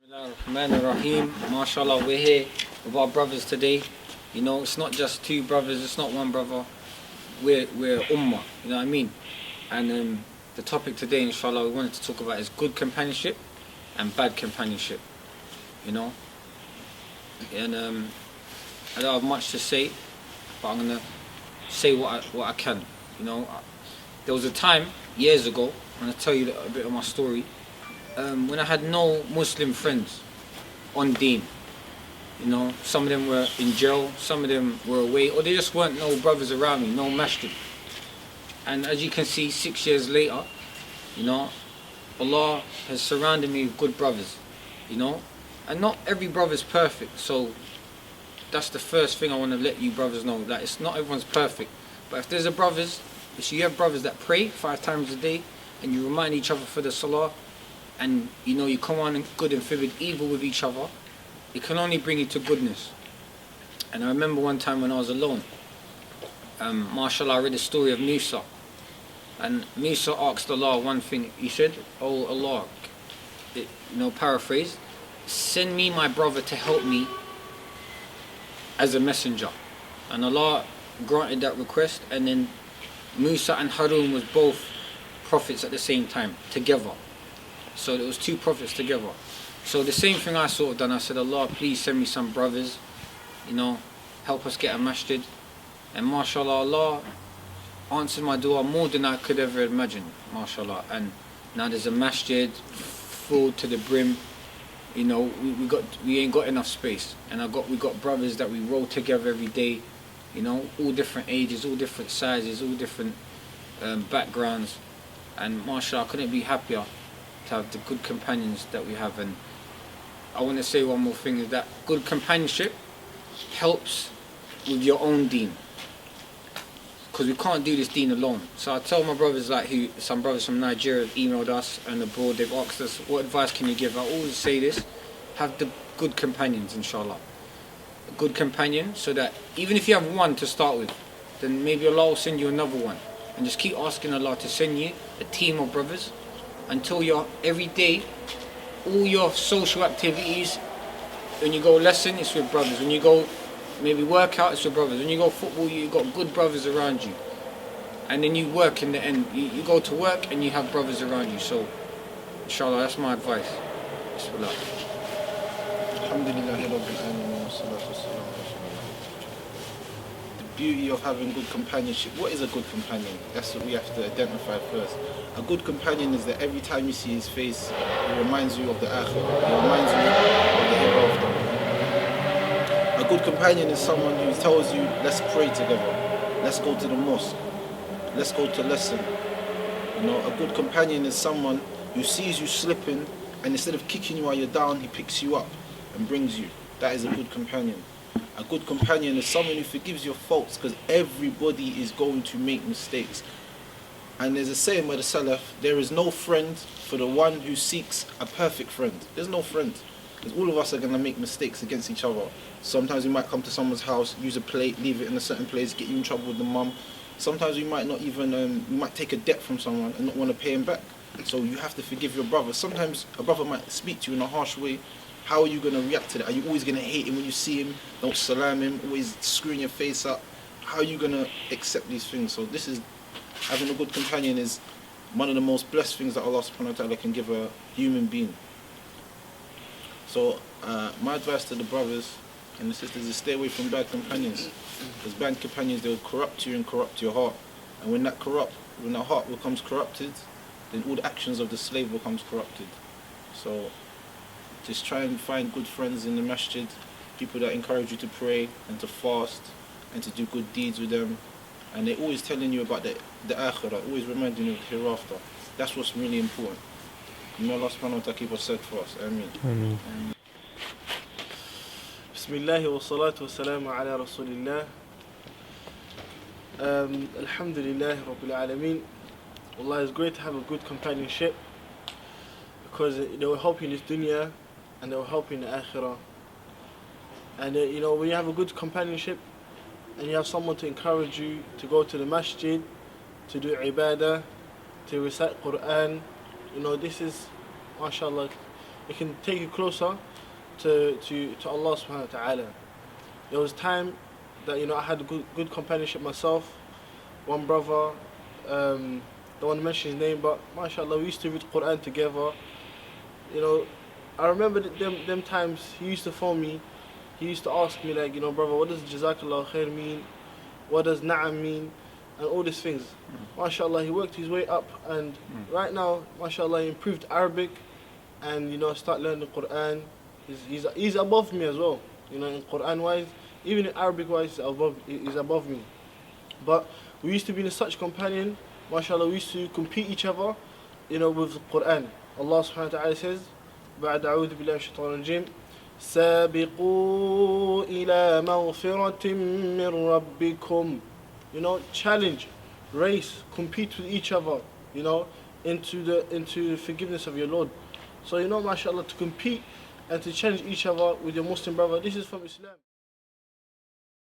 Bismillahirrahmanirrahim. MashaAllah, we're here with our brothers today. You know, it's not just two brothers, it's not one brother. We're ummah, you know what I mean? And the topic today, inshallah, we wanted to talk about is good companionship and bad companionship. You know? And I don't have much to say, but I'm gonna say what I can. You know, there was a time years ago, I'm gonna tell you a bit of my story. When I had no Muslim friends on Deen, you know, some of them were in jail, some of them were away, or they just weren't no brothers around me, no masjid. And as you can see, 6 years later, you know, Allah has surrounded me with good brothers, you know, and not every brother's perfect. So that's the first thing I want to let you brothers know, that it's not everyone's perfect. But if there's a brothers, if you have brothers that pray 5 times a day, and you remind each other for the salah, and you know you come on good and forbid evil with each other, it can only bring you to goodness. And I remember one time when I was alone, mashallah, I read the story of Musa, and Musa asked Allah one thing. He said, "Oh Allah," you know, paraphrase, "send me my brother to help me as a messenger." And Allah granted that request, and then Musa and Harun was both prophets at the same time together. So there was 2 prophets together. So the same thing I sort of done. I said, Allah, please send me some brothers, you know, help us get a masjid. And mashallah, Allah answered my dua more than I could ever imagine, mashallah. And now there's a masjid full to the brim. You know, we ain't got enough space. And we got brothers that we roll together every day, you know, all different ages, all different sizes, all different backgrounds. And mashallah, I couldn't be happier to have the good companions that we have. And I want to say one more thing, is that good companionship helps with your own deen, because we can't do this deen alone. So I tell my brothers, like some brothers from Nigeria have emailed us and abroad, they've asked us, what advice can you give? I always say this: have the good companions, inshallah. A good companion, so that even if you have one to start with, then maybe Allah will send you another one, and just keep asking Allah to send you a team of brothers until you're every day, all your social activities, when you go lesson, it's with brothers. When you go maybe work out, it's with brothers. When you go football, you got good brothers around you. And then you work in the end, you go to work and you have brothers around you. So inshallah, that's my advice. Bismillah. Alhamdulillahi Rabbil Alameen, wa salatu wassalamu ala Rasulillah. The beauty of having good companionship. What is a good companion? That's what we have to identify first. A good companion is that every time you see his face, it reminds you of the akhirah, it reminds you of the hereafter. A good companion is someone who tells you, let's pray together, let's go to the mosque, let's go to lesson. You know, a good companion is someone who sees you slipping, and instead of kicking you while you're down, he picks you up and brings you. That is a good companion. A good companion is someone who forgives your faults, because everybody is going to make mistakes. And there's a saying by the Salaf, there is no friend for the one who seeks a perfect friend. There's no friend. Because all of us are going to make mistakes against each other. Sometimes we might come to someone's house, use a plate, leave it in a certain place, get you in trouble with the mum. Sometimes we might not even, we might take a debt from someone and not want to pay him back. So you have to forgive your brother. Sometimes a brother might speak to you in a harsh way. How are you going to react to that? Are you always going to hate him when you see him? Don't salam him, always screwing your face up. How are you going to accept these things? So this is, having a good companion is one of the most blessed things that Allah subhanahu wa ta'ala can give a human being. So my advice to the brothers and the sisters is stay away from bad companions. Because bad companions, they will corrupt you and corrupt your heart. And when that heart becomes corrupted, then all the actions of the slave becomes corrupted. So just try and find good friends in the masjid, people that encourage you to pray and to fast and to do good deeds with them. And they're always telling you about the akhirah, always reminding you of the hereafter. That's what's really important. May Allah subhanahu wa ta'ala keep us safe for us. Ameen. Ameen. Bismillah wa salatu wa salamu ala Rasulillah. Alhamdulillah Rabbil Alameen. Allah, it's great to have a good companionship, because they will help you in this dunya and they will help you in the akhirah. And you know, when you have a good companionship and you have someone to encourage you to go to the masjid, to do ibadah, to recite Quran, you know, this is, mashallah, it can take you closer to Allah subhanahu wa ta'ala. There was time that, you know, I had a good companionship myself. One brother, don't want to mention his name, but mashallah, we used to read Quran together. You know, I remember them times he used to phone me. He used to ask me, like, you know, brother, what does Jazakallah khair mean? What does Na'am mean? And all these things. MashaAllah, he worked his way up, and right now, MashaAllah, he improved Arabic, and, you know, start learning the Quran. He's above me as well, you know, in Quran wise, even in Arabic wise, he's above me. But we used to be in such companion, MashaAllah, we used to compete each other, you know, with the Quran. Allah subhanahu wa ta'ala says, بعد أعوذ بالله من الشيطان الرجيم سابقوا إلى مغفرة من ربكم. You know, challenge, race, compete with each other, you know, into the forgiveness of your Lord. So, you know, mashallah, to compete and to challenge each other with your Muslim brother, this is from Islam.